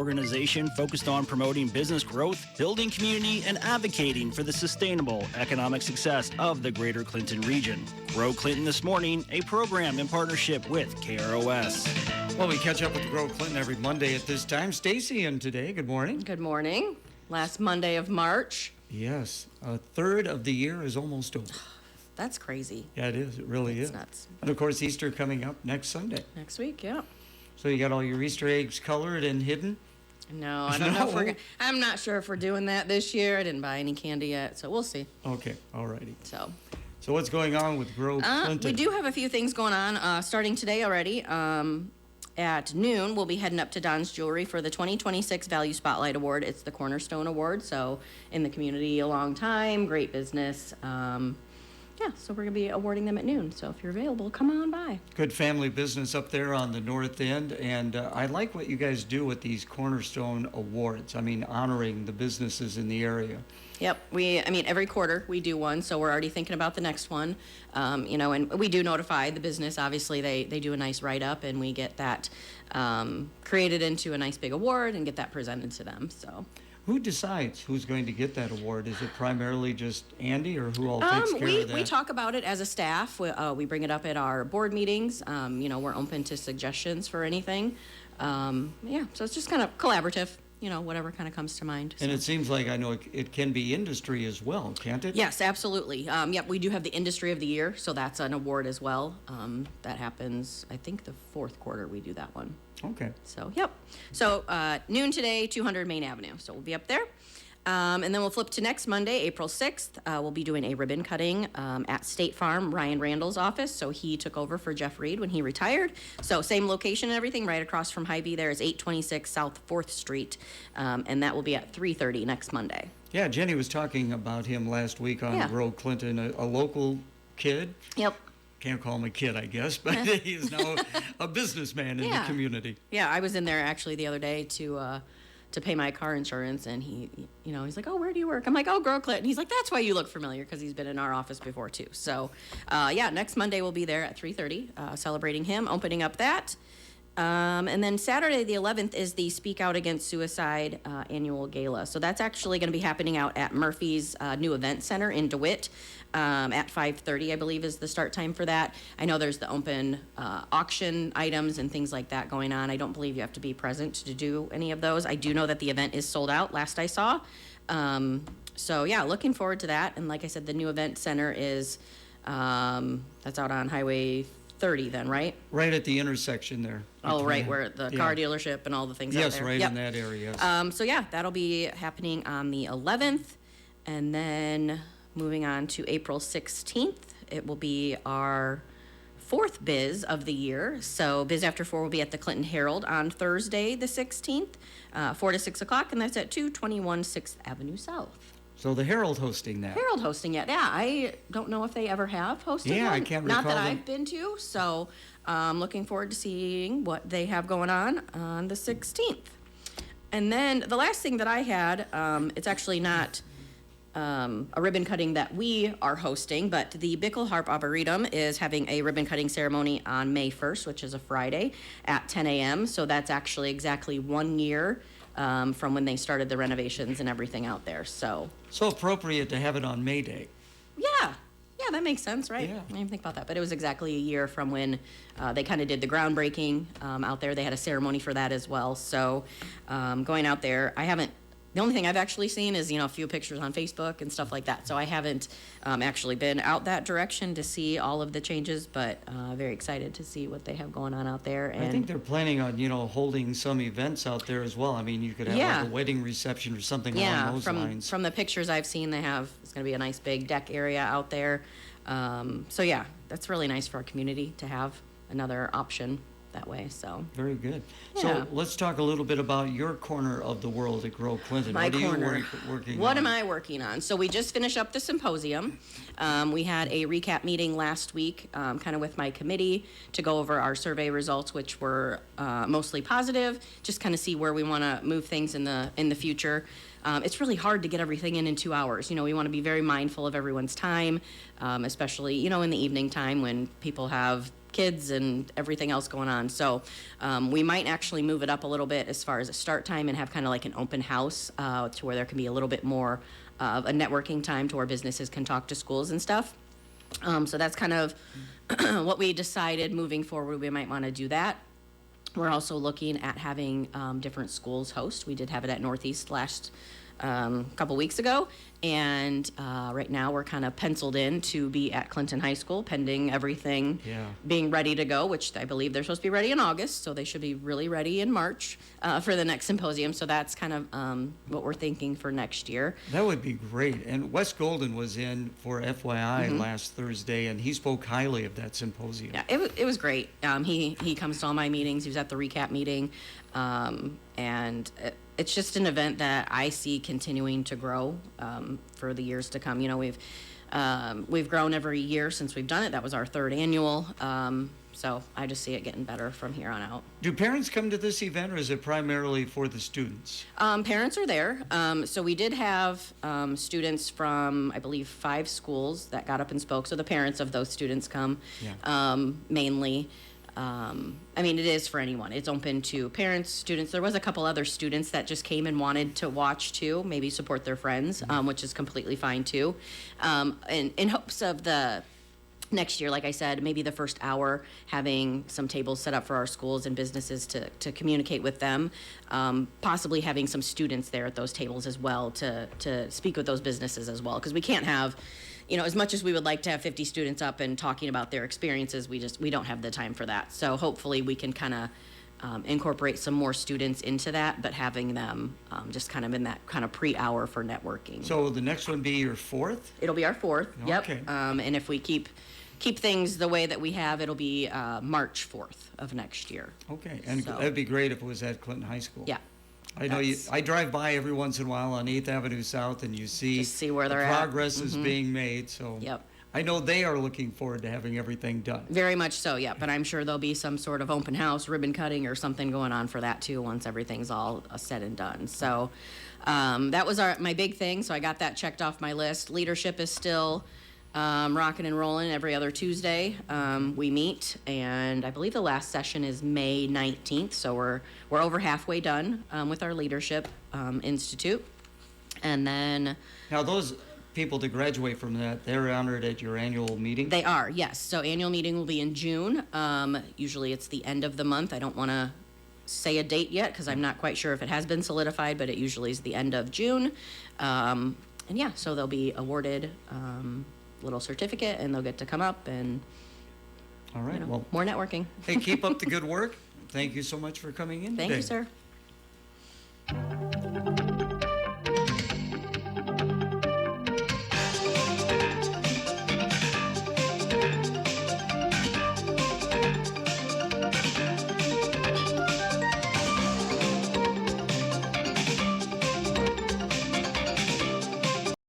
organization focused on promoting business growth, building community, and advocating for the sustainable economic success of the greater Clinton region. Grow Clinton This Morning, a program in partnership with KROS. Well, we catch up with Grow Clinton every Monday at this time. Stacy in today. Good morning. Good morning. Last Monday of March. Yes, a third of the year is almost over. That's crazy. Yeah, it is. It really is. Nuts. And of course, Easter coming up next Sunday. Next week, yeah. So you got all your Easter eggs colored and hidden? No, I don't know if I'm not sure if we're doing that this year. I didn't buy any candy yet, so we'll see. Okay, all righty. So what's going on with Grow Clinton? We do have a few things going on, starting today already. At noon, we'll be heading up to Don's Jewelry for the 2026 Value Spotlight Award. It's the Cornerstone Award, so in the community a long time, great business. So we're going to be awarding them at noon. So if you're available, come on by. Good family business up there on the north end. And I like what you guys do with these Cornerstone Awards. I mean, honoring the businesses in the area. Yep. Every quarter we do one, so we're already thinking about the next one. And we do notify the business. Obviously, they do a nice write-up, and we get that created into a nice big award and get that presented to them. So. Who decides who's going to get that award? Is it primarily just Andy, or who all takes care of that? We talk about it as a staff. We bring it up at our board meetings. We're open to suggestions for anything. So it's just kind of collaborative, whatever kind of comes to mind. And it seems like, I know it can be industry as well, can't it? Yes, absolutely. We do have the Industry of the Year, so that's an award as well. That happens, I think, the fourth quarter we do that one. Okay. So, yep. So, noon today, 200 Main Avenue. So, we'll be up there. And then we'll flip to next Monday, April 6th. We'll be doing a ribbon cutting at State Farm, Ryan Randall's office. So, he took over for Jeff Reed when he retired. So, same location and everything, right across from Hy-Vee there is 826 South 4th Street. And that will be at 3:30 next Monday. Yeah, Jenny was talking about him last week on Grow Clinton, a local kid. Yep. Can't call him a kid, I guess, but he's now a businessman in the community. Yeah, I was in there actually the other day to pay my car insurance, and he's like, "Oh, where do you work?" I'm like, "Oh, Grow Clinton." He's like, "That's why you look familiar," because he's been in our office before too. So, next Monday we'll be there at 3:30, celebrating him, opening up that. And then Saturday the 11th is the Speak Out Against Suicide annual gala. So that's actually going to be happening out at Murphy's new event center in DeWitt. At 5:30, I believe, is the start time for that. I know there's the open auction items and things like that going on. I don't believe you have to be present to do any of those. I do know that the event is sold out, last I saw. Looking forward to that. And like I said, the new event center is, that's out on Highway 30 then, right? Right at the intersection there. Oh, right, where the car dealership and all the things out there. Yes, right in that area. Yes. That'll be happening on the 11th. And then moving on to April 16th, it will be our fourth Biz of the year. So Biz After 4 will be at the Clinton Herald on Thursday, the 16th, 4 to 6 o'clock, and that's at 221 6th Avenue South. So the Herald hosting that. Herald hosting it, yeah. I don't know if they ever have hosted one. Yeah, I can't recall. Not that I've been to, so I'm looking forward to seeing what they have going on the 16th. And then the last thing that I had, it's actually not a ribbon cutting that we are hosting, but the Bickle Harp Arboretum is having a ribbon cutting ceremony on May 1st, which is a Friday, at 10 a.m. So that's actually exactly 1 year from when they started the renovations and everything out there. So appropriate to have it on May Day. Yeah, that makes sense, right? Yeah. I didn't even think about that, but it was exactly a year from when they kind of did the groundbreaking out there. They had a ceremony for that as well. So going out there, the only thing I've actually seen is, a few pictures on Facebook and stuff like that. So I haven't actually been out that direction to see all of the changes, but very excited to see what they have going on out there. And I think they're planning on, holding some events out there as well. I mean, you could have like a wedding reception or something along those lines. From the pictures I've seen, it's going to be a nice big deck area out there. That's really nice for our community to have another option that way. So very good. Yeah. So let's talk a little bit about your corner of the world at Grow Clinton. My corner. Working what on? am I working on? So we just finished up the symposium. We had a recap meeting last week, kind of with my committee, to go over our survey results, which were mostly positive. Just kind of see where we want to move things in the future. It's really hard to get everything in 2 hours. We want to be very mindful of everyone's time, especially in the evening time when people have kids and everything else going on. So we might actually move it up a little bit as far as a start time and have kind of like an open house to where there can be a little bit more of a networking time to where businesses can talk to schools and stuff. So that's kind of what we decided moving forward. We might want to do that. We're also looking at having different schools host. We did have it at Northeast last couple weeks ago, and right now we're kind of penciled in to be at Clinton High School pending everything being ready to go, which I believe they're supposed to be ready in August, so they should be really ready in March for the next symposium. So that's kind of what we're thinking for next year. That would be great. And Wes Golden was in for FYI last Thursday, and he spoke highly of that symposium. Yeah, it was great. He comes to all my meetings. He was at the recap meeting, and it's just an event that I see continuing to grow for the years to come. You know, we've grown every year since we've done it. That was our third annual. So I just see it getting better from here on out. Do parents come to this event, or is it primarily for the students? Parents are there. So we did have students from, I believe, 5 schools that got up and spoke. So the parents of those students come mainly. I mean, it is for anyone. It's open to parents, students. There was a couple other students that just came and wanted to watch too, maybe support their friends, which is completely fine too. And in hopes of the next year, like I said, maybe the first hour, having some tables set up for our schools and businesses to communicate with them, possibly having some students there at those tables as well to speak with those businesses as well, because we can't have, you know, as much as we would like to have 50 students up and talking about their experiences, we don't have the time for that. So hopefully we can kind of incorporate some more students into that, but having them just kind of in that kind of pre-hour for networking. So will the next one be your 4th? It'll be our 4th. Yep. Okay. And if we keep things the way that we have, it'll be March 4th of next year. Okay, and So- that'd be great if it was at Clinton High School. Yeah. I know I drive by every once in a while on 8th Avenue South, and you see, Just see where they're the at. progress is being made. So Yep. I know they are looking forward to having everything done. Very much so, yeah. But I'm sure there'll be some sort of open house, ribbon cutting, or something going on for that too once everything's all said and done. So that was my big thing. So I got that checked off my list. Leadership is still rocking and rolling every other Tuesday. We meet, and I believe the last session is May 19th. So we're over halfway done with our leadership institute, and then Now those people to graduate from that, they're honored at your annual meeting? they are, yes. So annual meeting will be in June. Usually it's the end of the month. I don't want to say a date yet because I'm not quite sure if it has been solidified, but it usually is the end of June. And yeah, so they'll be awarded little certificate, and they'll get to come up and All right, well, more networking. hey, keep up the good work. Thank you so much for coming in Thank today. you, sir.